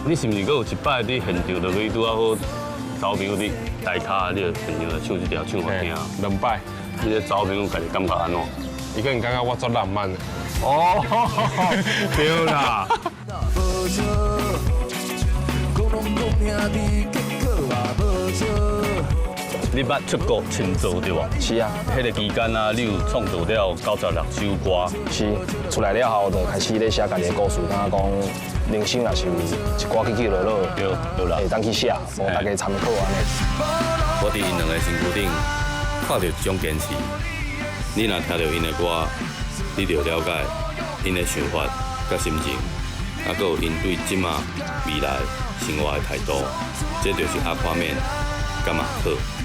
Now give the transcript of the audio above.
你是毋是阁有一摆伫现场落去拄啊好找朋友伫台骹，你就现场来唱一条唱互听。2摆。你个找朋友家己感觉安怎？伊可能感觉我做浪漫的。哦，对啦。你捌出国深造对吧？是啊，迄个期间啊，你有创作了96首歌。是出来了后，就开始咧写家己的故事，感觉讲人生也是一寡起起落落，对啦，会当去写，互大家参考安尼。我伫因两个身躯顶看到一种坚持。你若听到因的歌，你就了解因的想法甲心情，啊，佮有因对即马未来生活的态度，这就是阿宽面，感觉好。